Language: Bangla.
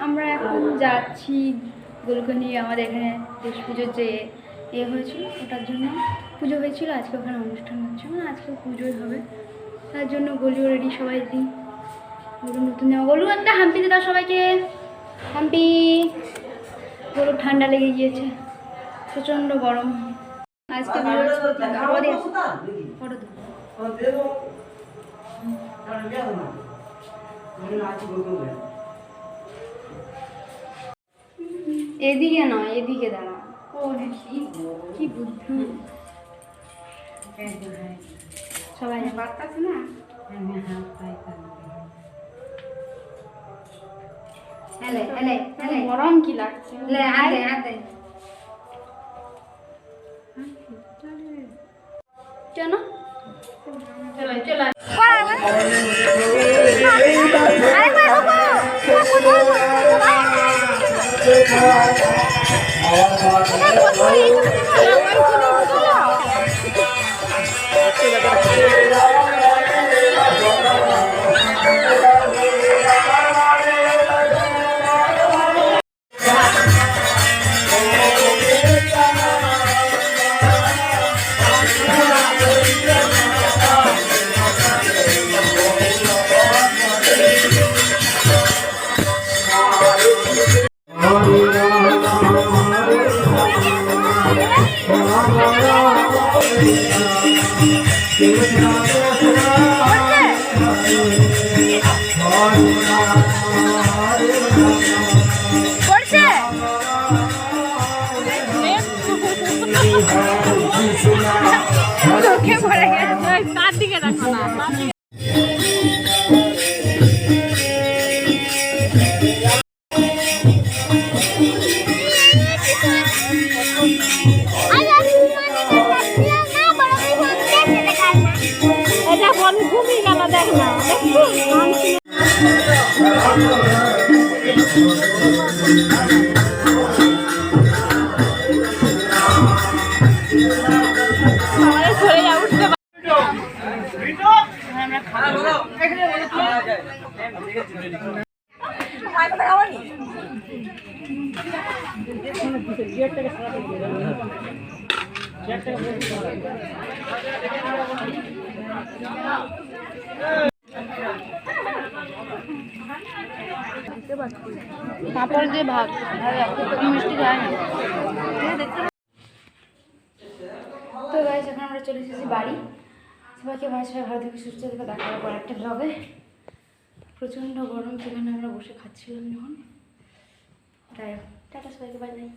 আমরা এখন যাচ্ছি গোলুকে নিয়ে। আমাদের এখানে দেশ পুজোর যে হয়েছিল ওটার জন্য পুজো হয়েছিল, আজকে ওখানে অনুষ্ঠান হচ্ছে, মানে আজকে পুজোই হবে, তার জন্য গলু রেডি সবাই রেডি। গলু নতুন জামা, গলু একটা হাম্পি দাও সবাইকে, হাম্পি। গরুর ঠান্ডা লেগে গিয়েছে, প্রচণ্ড গরম আজকে এদিকে নয়, এদিকে দাঁড়া। কি বুদ্ধি, সবাই পারতাছে না। গরম কি লাগছে, চলো চলো তার দিকে দেখো না। ঘুমি গেল, দেখ না পাপড় দিয়ে ভাত মিষ্টি খায় না। তো গাইস এখন আমরা চলে এসেছি বাড়ি। সবাইকে বাসায় ভালো থেকে সুস্থ থেকে দেখা হবে পর একটা ব্লগে। প্রচণ্ড গরম, সেখানে আমরা বসে খাচ্ছিলাম যখন। টাটা সবাইকে, বাই বাই।